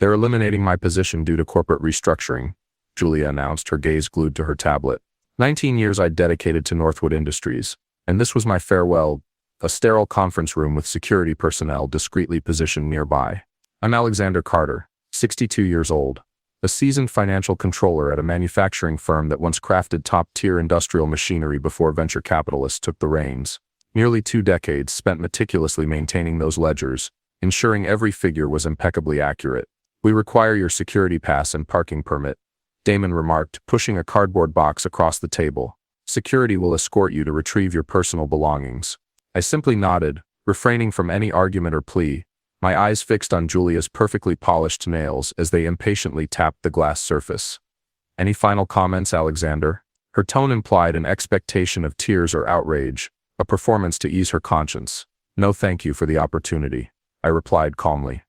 They're eliminating my position due to corporate restructuring, Julia announced, her gaze glued to her tablet. 19 years I'd dedicated to Northwood Industries, and this was my farewell, a sterile conference room with security personnel discreetly positioned nearby. I'm Alexander Carter, 62 years old, a seasoned financial controller at a manufacturing firm that once crafted top-tier industrial machinery before venture capitalists took the reins. Nearly 2 decades spent meticulously maintaining those ledgers, ensuring every figure was impeccably accurate. We require your security pass and parking permit, Damon remarked, pushing a cardboard box across the table. Security will escort you to retrieve your personal belongings. I simply nodded, refraining from any argument or plea, my eyes fixed on Julia's perfectly polished nails as they impatiently tapped the glass surface. Any final comments, Alexander? Her tone implied an expectation of tears or outrage, a performance to ease her conscience. No, thank you for the opportunity, I replied calmly.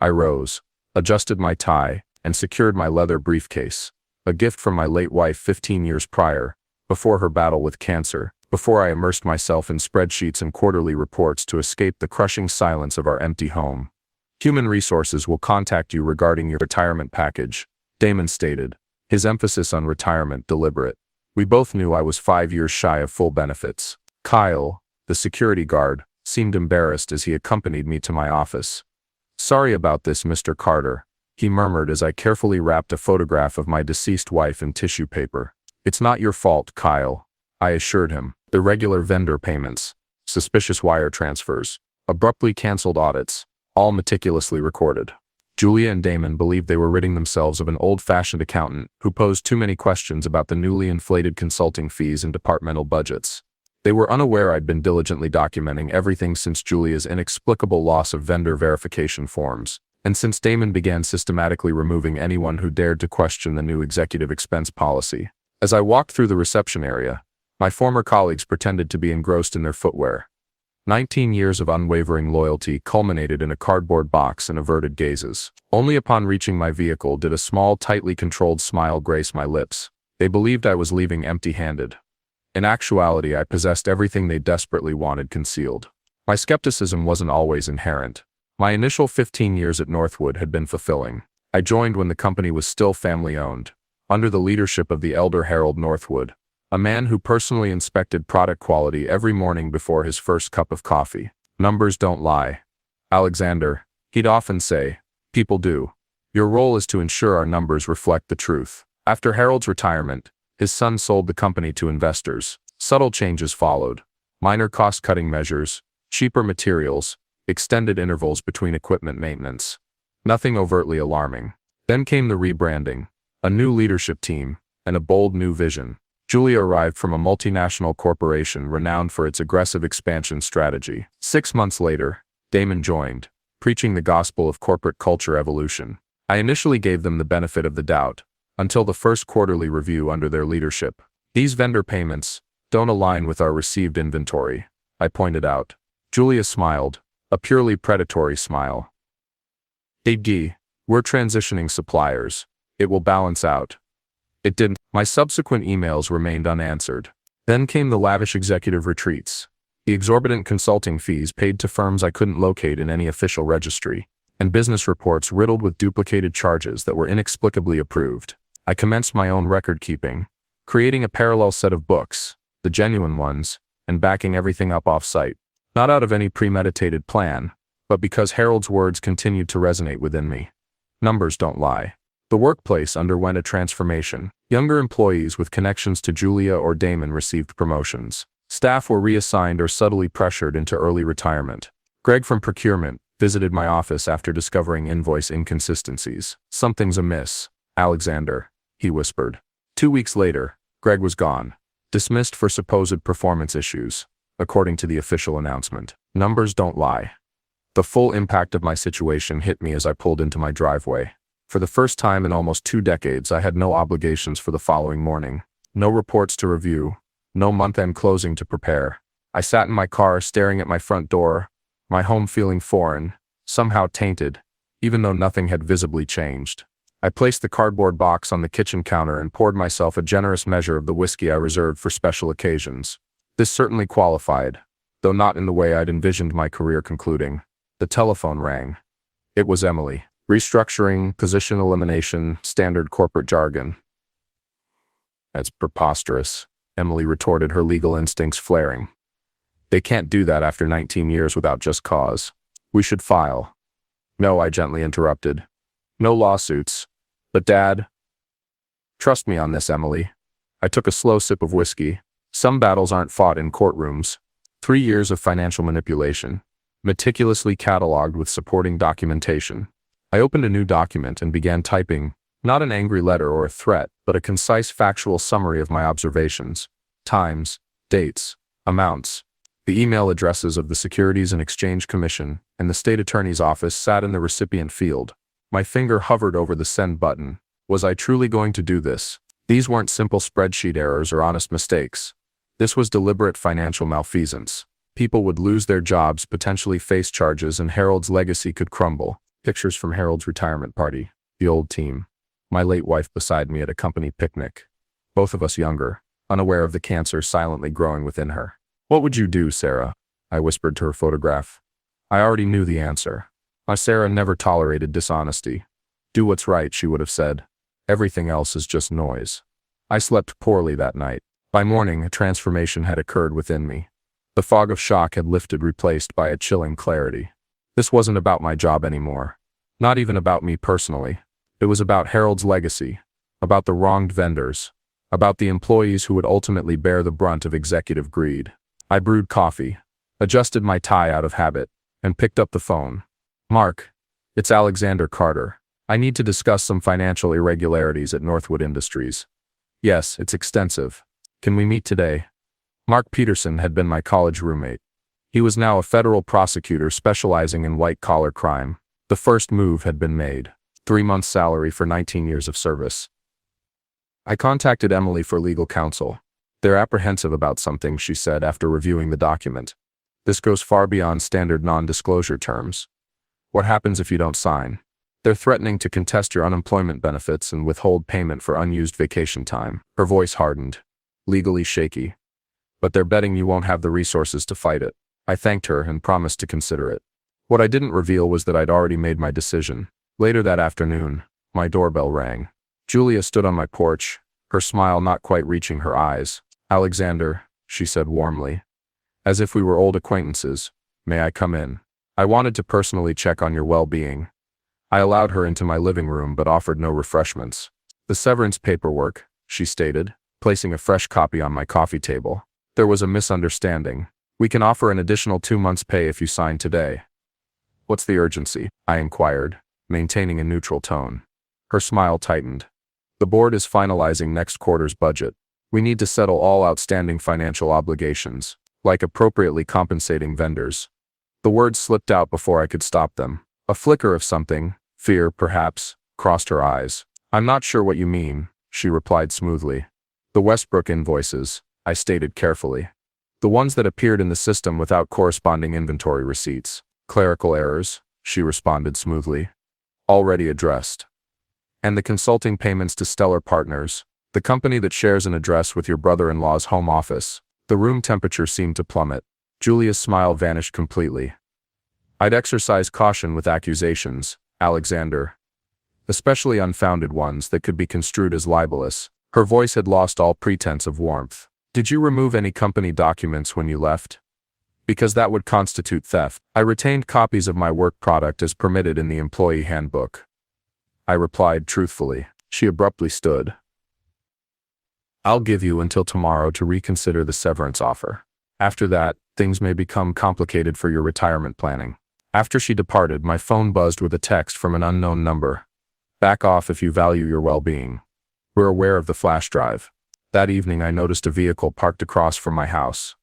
I rose, adjusted my tie, and secured my leather briefcase, a gift from my late wife 15 years prior, before her battle with cancer, before I immersed myself in spreadsheets and quarterly reports to escape the crushing silence of our empty home. Human Resources will contact you regarding your retirement package, Damon stated, his emphasis on retirement deliberate. We both knew I was 5 years shy of full benefits. Kyle, the security guard, seemed embarrassed as he accompanied me to my office. Sorry about this, Mr. Carter, he murmured as I carefully wrapped a photograph of my deceased wife in tissue paper. It's not your fault, Kyle, I assured him. Irregular vendor payments, suspicious wire transfers, abruptly canceled audits, all meticulously recorded. Julia and Damon believed they were ridding themselves of an old-fashioned accountant who posed too many questions about the newly inflated consulting fees and departmental budgets. They were unaware I'd been diligently documenting everything since Julia's inexplicable loss of vendor verification forms, and since Damon began systematically removing anyone who dared to question the new executive expense policy. As I walked through the reception area, my former colleagues pretended to be engrossed in their footwear. 19 years of unwavering loyalty culminated in a cardboard box and averted gazes. Only upon reaching my vehicle did a small, tightly controlled smile grace my lips. They believed I was leaving empty-handed. In actuality, I possessed everything they desperately wanted concealed. My skepticism wasn't always inherent. My initial 15 years at Northwood had been fulfilling. I joined when the company was still family-owned, under the leadership of the elder Harold Northwood, a man who personally inspected product quality every morning before his first cup of coffee. Numbers don't lie, Alexander, he'd often say. People do. Your role is to ensure our numbers reflect the truth. After Harold's retirement, his son sold the company to investors. Subtle changes followed. Minor cost-cutting measures, cheaper materials, extended intervals between equipment maintenance. Nothing overtly alarming. Then came the rebranding, a new leadership team, and a bold new vision. Julia arrived from a multinational corporation renowned for its aggressive expansion strategy. 6 months later, Damon joined, preaching the gospel of corporate culture evolution. I initially gave them the benefit of the doubt, until the first quarterly review under their leadership. These vendor payments don't align with our received inventory, I pointed out. Julia smiled, a purely predatory smile. We're transitioning suppliers. It will balance out. It didn't. My subsequent emails remained unanswered. Then came the lavish executive retreats, the exorbitant consulting fees paid to firms I couldn't locate in any official registry, and business reports riddled with duplicated charges that were inexplicably approved. I commenced my own record-keeping, creating a parallel set of books, the genuine ones, and backing everything up off-site. Not out of any premeditated plan, but because Harold's words continued to resonate within me. Numbers don't lie. The workplace underwent a transformation. Younger employees with connections to Julia or Damon received promotions. Staff were reassigned or subtly pressured into early retirement. Greg from procurement visited my office after discovering invoice inconsistencies. Something's amiss, Alexander, he whispered. 2 weeks later, Greg was gone, dismissed for supposed performance issues, according to the official announcement. Numbers don't lie. The full impact of my situation hit me as I pulled into my driveway. For the first time in almost 2 decades, I had no obligations for the following morning. No reports to review. No month-end closing to prepare. I sat in my car staring at my front door, my home feeling foreign, somehow tainted, even though nothing had visibly changed. I placed the cardboard box on the kitchen counter and poured myself a generous measure of the whiskey I reserved for special occasions. This certainly qualified, though not in the way I'd envisioned my career concluding. The telephone rang. It was Emily. Restructuring, position elimination, standard corporate jargon. That's preposterous, Emily retorted, her legal instincts flaring. They can't do that after 19 years without just cause. We should file. No, I gently interrupted. No lawsuits. But Dad, trust me on this, Emily. I took a slow sip of whiskey. Some battles aren't fought in courtrooms. 3 years of financial manipulation, meticulously cataloged with supporting documentation. I opened a new document and began typing, not an angry letter or a threat, but a concise factual summary of my observations. Times, dates, amounts. The email addresses of the Securities and Exchange Commission and the State Attorney's Office sat in the recipient field. My finger hovered over the send button. Was I truly going to do this? These weren't simple spreadsheet errors or honest mistakes. This was deliberate financial malfeasance. People would lose their jobs, potentially face charges, and Harold's legacy could crumble. Pictures from Harold's retirement party. The old team. My late wife beside me at a company picnic. Both of us younger, unaware of the cancer silently growing within her. What would you do, Sarah? I whispered to her photograph. I already knew the answer. My Sarah never tolerated dishonesty. Do what's right, she would have said. Everything else is just noise. I slept poorly that night. By morning, a transformation had occurred within me. The fog of shock had lifted, replaced by a chilling clarity. This wasn't about my job anymore. Not even about me personally. It was about Harold's legacy, about the wronged vendors, about the employees who would ultimately bear the brunt of executive greed. I brewed coffee, adjusted my tie out of habit, and picked up the phone. Mark, it's Alexander Carter. I need to discuss some financial irregularities at Northwood Industries. Yes, it's extensive. Can we meet today? Mark Peterson had been my college roommate. He was now a federal prosecutor specializing in white-collar crime. The first move had been made. 3 months' salary for 19 years of service. I contacted Emily for legal counsel. They're apprehensive about something, she said after reviewing the document. This goes far beyond standard non-disclosure terms. What happens if you don't sign? They're threatening to contest your unemployment benefits and withhold payment for unused vacation time. Her voice hardened, legally shaky. But they're betting you won't have the resources to fight it. I thanked her and promised to consider it. What I didn't reveal was that I'd already made my decision. Later that afternoon, my doorbell rang. Julia stood on my porch, her smile not quite reaching her eyes. Alexander, she said warmly, as if we were old acquaintances, may I come in? I wanted to personally check on your well-being. I allowed her into my living room but offered no refreshments. The severance paperwork, she stated, placing a fresh copy on my coffee table. There was a misunderstanding. We can offer an additional 2 months' pay if you sign today. What's the urgency? I inquired, maintaining a neutral tone. Her smile tightened. The board is finalizing next quarter's budget. We need to settle all outstanding financial obligations, like appropriately compensating vendors. The words slipped out before I could stop them. A flicker of something, fear perhaps, crossed her eyes. I'm not sure what you mean, she replied smoothly. The Westbrook invoices, I stated carefully. The ones that appeared in the system without corresponding inventory receipts. Clerical errors, she responded smoothly. Already addressed. And the consulting payments to Stellar Partners, the company that shares an address with your brother-in-law's home office. The room temperature seemed to plummet. Julia's smile vanished completely. I'd exercise caution with accusations, Alexander. Especially unfounded ones that could be construed as libelous. Her voice had lost all pretense of warmth. Did you remove any company documents when you left? Because that would constitute theft. I retained copies of my work product as permitted in the employee handbook. I replied truthfully. She abruptly stood. I'll give you until tomorrow to reconsider the severance offer. After that, things may become complicated for your retirement planning. After she departed, my phone buzzed with a text from an unknown number. Back off if you value your well-being. We're aware of the flash drive. That evening I noticed a vehicle parked across from my house.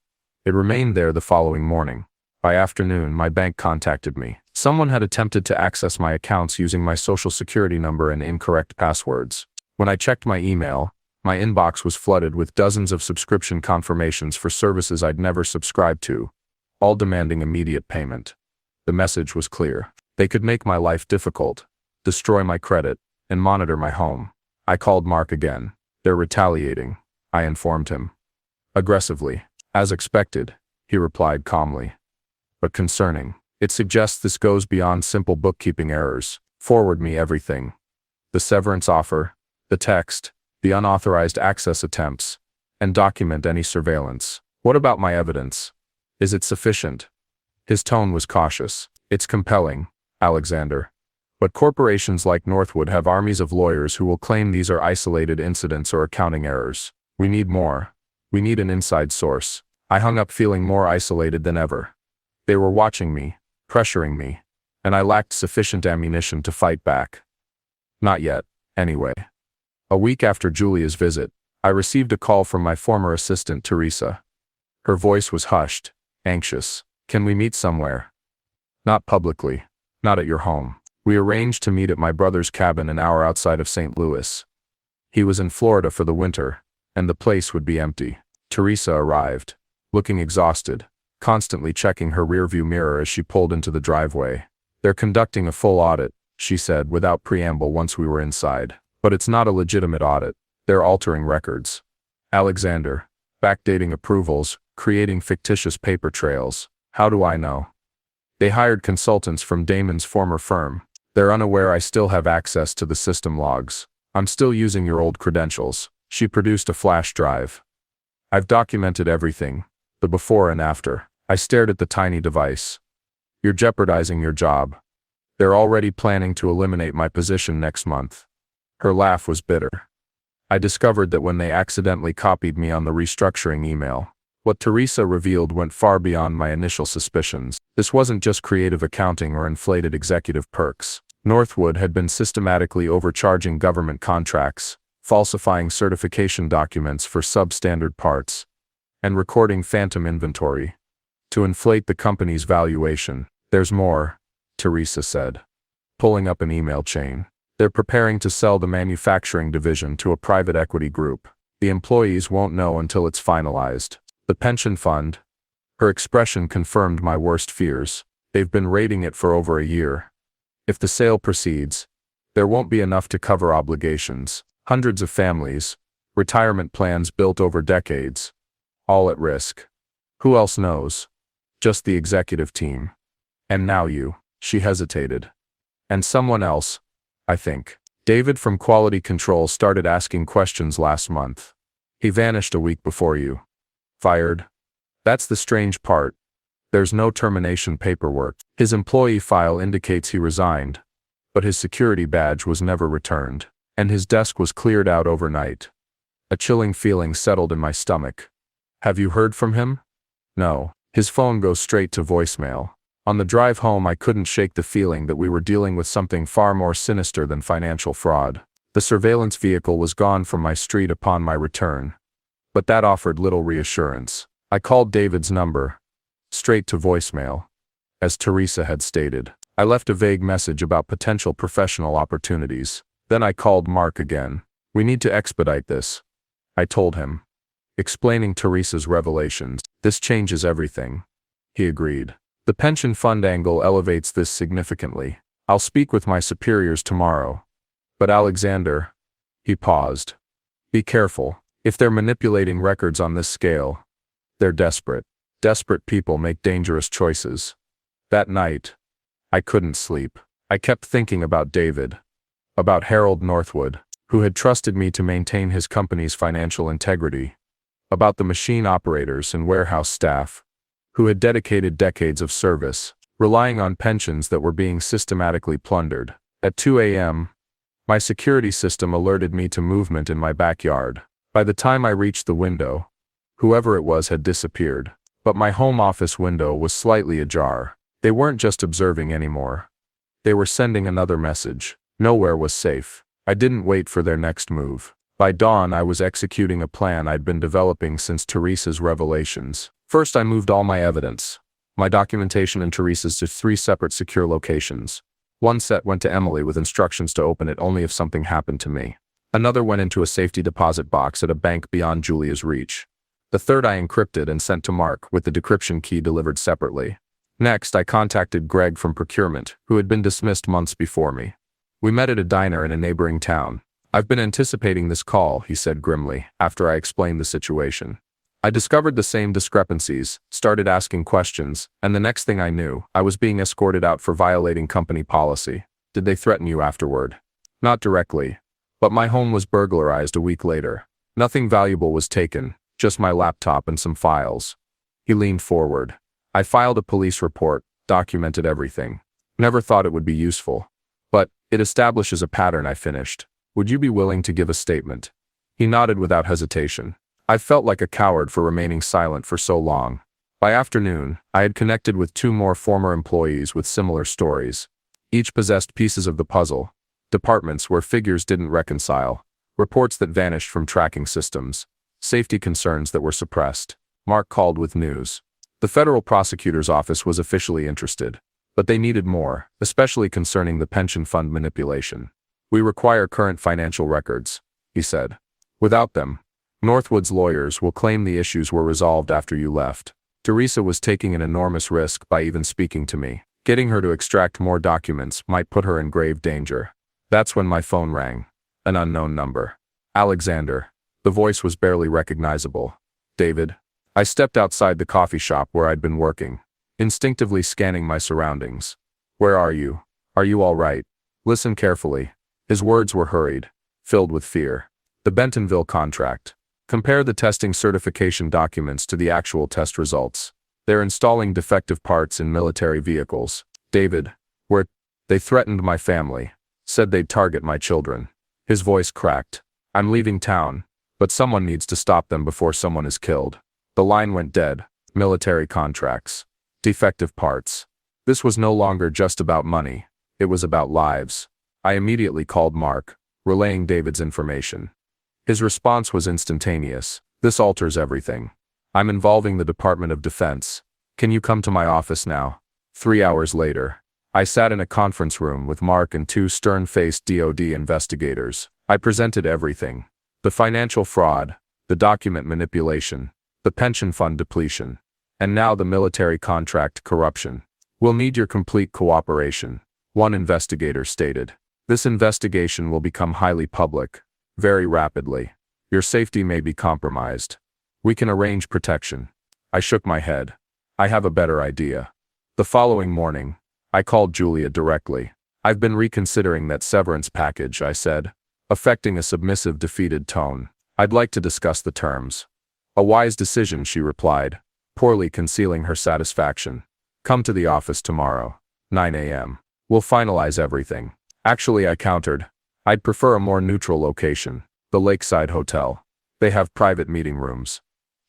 It remained there the following morning. By afternoon, my bank contacted me. Someone had attempted to access my accounts using my social security number and incorrect passwords. When I checked my email, my inbox was flooded with dozens of subscription confirmations for services I'd never subscribed to, all demanding immediate payment. The message was clear. They could make my life difficult, destroy my credit, and monitor my home. I called Mark again. They're retaliating, I informed him. Aggressively. As expected, he replied calmly. But concerning. It suggests this goes beyond simple bookkeeping errors. Forward me everything. The severance offer, the text, the unauthorized access attempts, and document any surveillance. What about my evidence? Is it sufficient? His tone was cautious. It's compelling, Alexander. But corporations like Northwood have armies of lawyers who will claim these are isolated incidents or accounting errors. We need more. We need an inside source. I hung up feeling more isolated than ever. They were watching me, pressuring me, and I lacked sufficient ammunition to fight back. Not yet, anyway. A week after Julia's visit, I received a call from my former assistant, Teresa. Her voice was hushed, anxious. Can we meet somewhere? Not publicly. Not at your home. We arranged to meet at my brother's cabin an hour outside of St. Louis. He was in Florida for the winter, and the place would be empty. Teresa arrived, looking exhausted, constantly checking her rearview mirror as she pulled into the driveway. They're conducting a full audit, she said without preamble once we were inside. But it's not a legitimate audit. They're altering records. Alexander, backdating approvals, creating fictitious paper trails. How do I know? They hired consultants from Damon's former firm. They're unaware I still have access to the system logs. I'm still using your old credentials. She produced a flash drive. I've documented everything, the before and after. I stared at the tiny device. You're jeopardizing your job. They're already planning to eliminate my position next month. Her laugh was bitter. I discovered that when they accidentally copied me on the restructuring email, what Teresa revealed went far beyond my initial suspicions. This wasn't just creative accounting or inflated executive perks. Northwood had been systematically overcharging government contracts, falsifying certification documents for substandard parts, and recording phantom inventory to inflate the company's valuation. There's more, Teresa said, pulling up an email chain. They're preparing to sell the manufacturing division to a private equity group. The employees won't know until it's finalized. The pension fund. Her expression confirmed my worst fears. They've been raiding it for over a year. If the sale proceeds, there won't be enough to cover obligations. Hundreds of families, retirement plans built over decades, all at risk. Who else knows? Just the executive team. And now you. She hesitated. And someone else, I think. David from Quality Control started asking questions last month. He vanished a week before you. Fired? That's the strange part. There's no termination paperwork. His employee file indicates he resigned, but his security badge was never returned, and his desk was cleared out overnight. A chilling feeling settled in my stomach. Have you heard from him? No. His phone goes straight to voicemail. On the drive home, I couldn't shake the feeling that we were dealing with something far more sinister than financial fraud. The surveillance vehicle was gone from my street upon my return, but that offered little reassurance. I called David's number, straight to voicemail. As Teresa had stated, I left a vague message about potential professional opportunities. Then I called Mark again. We need to expedite this, I told him, explaining Teresa's revelations. This changes everything. He agreed. The pension fund angle elevates this significantly. I'll speak with my superiors tomorrow. But Alexander, he paused. Be careful. If they're manipulating records on this scale, they're desperate. Desperate people make dangerous choices. That night, I couldn't sleep. I kept thinking about David, about Harold Northwood, who had trusted me to maintain his company's financial integrity, about the machine operators and warehouse staff, who had dedicated decades of service, relying on pensions that were being systematically plundered. At 2 a.m., my security system alerted me to movement in my backyard. By the time I reached the window, whoever it was had disappeared. But my home office window was slightly ajar. They weren't just observing anymore. They were sending another message. Nowhere was safe. I didn't wait for their next move. By dawn, I was executing a plan I'd been developing since Teresa's revelations. First, I moved all my evidence, my documentation and Teresa's, to 3 separate secure locations. One set went to Emily with instructions to open it only if something happened to me. Another went into a safety deposit box at a bank beyond Julia's reach. The third I encrypted and sent to Mark with the decryption key delivered separately. Next, I contacted Greg from procurement, who had been dismissed months before me. We met at a diner in a neighboring town. I've been anticipating this call, he said grimly, after I explained the situation. I discovered the same discrepancies, started asking questions, and the next thing I knew, I was being escorted out for violating company policy. Did they threaten you afterward? Not directly, but my home was burglarized a week later. Nothing valuable was taken, just my laptop and some files. He leaned forward. I filed a police report, documented everything. Never thought it would be useful. But it establishes a pattern, I finished. Would you be willing to give a statement? He nodded without hesitation. I felt like a coward for remaining silent for so long. By afternoon, I had connected with 2 more former employees with similar stories. Each possessed pieces of the puzzle. Departments where figures didn't reconcile. Reports that vanished from tracking systems. Safety concerns that were suppressed. Mark called with news. The federal prosecutor's office was officially interested. But they needed more, especially concerning the pension fund manipulation. We require current financial records, he said. Without them, Northwood's lawyers will claim the issues were resolved after you left. Teresa was taking an enormous risk by even speaking to me. Getting her to extract more documents might put her in grave danger. That's when my phone rang. An unknown number. Alexander. The voice was barely recognizable. David. I stepped outside the coffee shop where I'd been working, instinctively scanning my surroundings. Where are you? Are you all right? Listen carefully. His words were hurried, filled with fear. The Bentonville contract. Compare the testing certification documents to the actual test results. They're installing defective parts in military vehicles. David. They threatened my family. Said they'd target my children. His voice cracked. I'm leaving town, but someone needs to stop them before someone is killed. The line went dead. Military contracts. Defective parts. This was no longer just about money. It was about lives. I immediately called Mark, relaying David's information. His response was instantaneous. This alters everything. I'm involving the Department of Defense. Can you come to my office now? 3 hours later, I sat in a conference room with Mark and 2 stern-faced DoD investigators. I presented everything. The financial fraud, the document manipulation, the pension fund depletion, and now the military contract corruption. We'll need your complete cooperation, one investigator stated. This investigation will become highly public, very rapidly. Your safety may be compromised. We can arrange protection. I shook my head. I have a better idea. The following morning, I called Julia directly. I've been reconsidering that severance package, I said, affecting a submissive, defeated tone. I'd like to discuss the terms. A wise decision, she replied, poorly concealing her satisfaction. Come to the office tomorrow, 9 a.m. We'll finalize everything. Actually, I countered. I'd prefer a more neutral location, the Lakeside Hotel. They have private meeting rooms.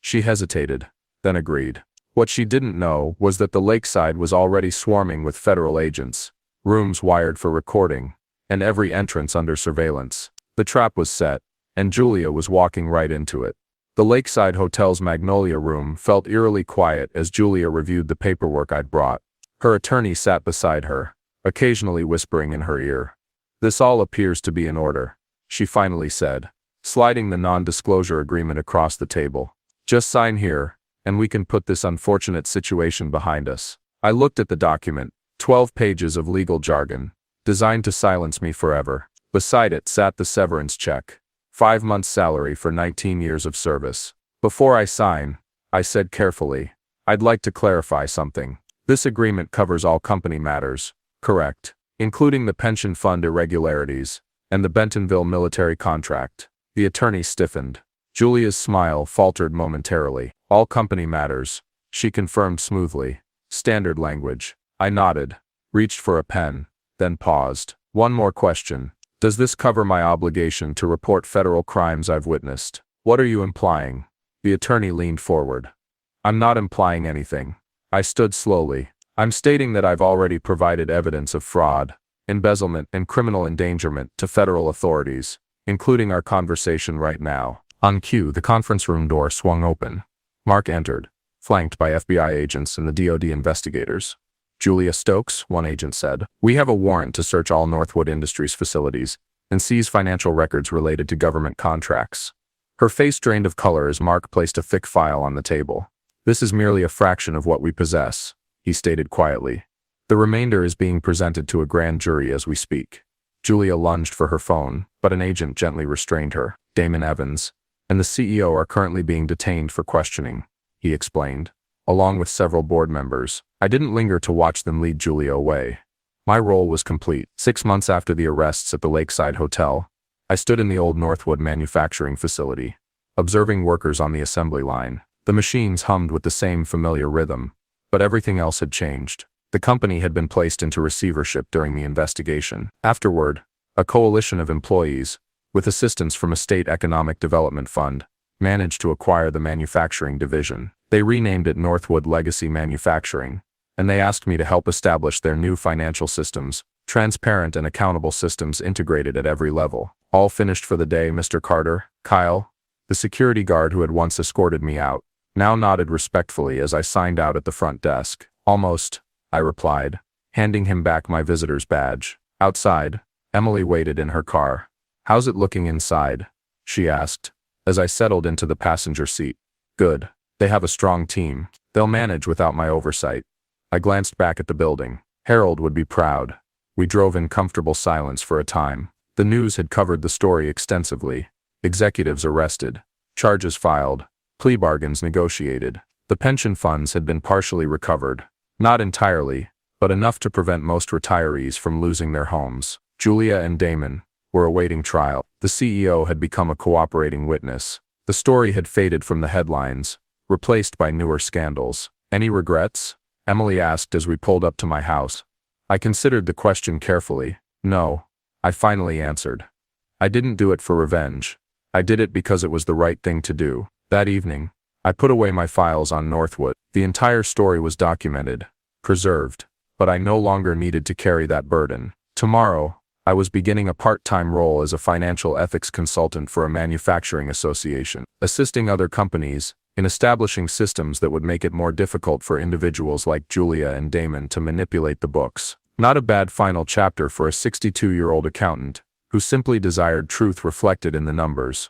She hesitated, then agreed. What she didn't know was that the Lakeside was already swarming with federal agents, rooms wired for recording, and every entrance under surveillance. The trap was set, and Julia was walking right into it. The Lakeside Hotel's Magnolia room felt eerily quiet as Julia reviewed the paperwork I'd brought. Her attorney sat beside her, occasionally whispering in her ear. This all appears to be in order, she finally said, sliding the non-disclosure agreement across the table. Just sign here, and we can put this unfortunate situation behind us. I looked at the document, 12 pages of legal jargon, designed to silence me forever. Beside it sat the severance check, 5 months' salary for 19 years of service. Before I sign, I said carefully, I'd like to clarify something. This agreement covers all company matters, correct, including the pension fund irregularities and the Bentonville military contract. The attorney stiffened. Julia's smile faltered momentarily. All company matters, she confirmed smoothly. Standard language. I nodded, reached for a pen, then paused. One more question. Does this cover my obligation to report federal crimes I've witnessed? What are you implying? The attorney leaned forward. I'm not implying anything. I stood slowly. I'm stating that I've already provided evidence of fraud, embezzlement, and criminal endangerment to federal authorities, including our conversation right now. On cue, the conference room door swung open. Mark entered, flanked by FBI agents and the DoD investigators. Julia Stokes, one agent said, we have a warrant to search all Northwood Industries facilities and seize financial records related to government contracts. Her face drained of color as Mark placed a thick file on the table. This is merely a fraction of what we possess, he stated quietly. The remainder is being presented to a grand jury as we speak. Julia lunged for her phone, but an agent gently restrained her. Damon Evans and the CEO are currently being detained for questioning, he explained, along with several board members. I didn't linger to watch them lead Julia away. My role was complete. 6 months after the arrests at the Lakeside Hotel, I stood in the old Northwood manufacturing facility, observing workers on the assembly line. The machines hummed with the same familiar rhythm, but everything else had changed. The company had been placed into receivership during the investigation. Afterward, a coalition of employees, with assistance from a state economic development fund, managed to acquire the manufacturing division. They renamed it Northwood Legacy Manufacturing, and they asked me to help establish their new financial systems, transparent and accountable systems integrated at every level. All finished for the day, Mr. Carter. Kyle, the security guard who had once escorted me out, now nodded respectfully as I signed out at the front desk. Almost, I replied, handing him back my visitor's badge. Outside, Emily waited in her car. How's it looking inside? She asked, as I settled into the passenger seat. Good. They have a strong team. They'll manage without my oversight. I glanced back at the building. Harold would be proud. We drove in comfortable silence for a time. The news had covered the story extensively. Executives arrested, charges filed, plea bargains negotiated. The pension funds had been partially recovered. Not entirely, but enough to prevent most retirees from losing their homes. Julia and Damon were awaiting trial. The CEO had become a cooperating witness. The story had faded from the headlines, replaced by newer scandals. Any regrets? Emily asked as we pulled up to my house. I considered the question carefully. No, I finally answered. I didn't do it for revenge. I did it because it was the right thing to do. That evening, I put away my files on Northwood. The entire story was documented, preserved, but I no longer needed to carry that burden. Tomorrow, I was beginning a part-time role as a financial ethics consultant for a manufacturing association, assisting other companies in establishing systems that would make it more difficult for individuals like Julia and Damon to manipulate the books. Not a bad final chapter for a 62-year-old accountant who simply desired truth reflected in the numbers.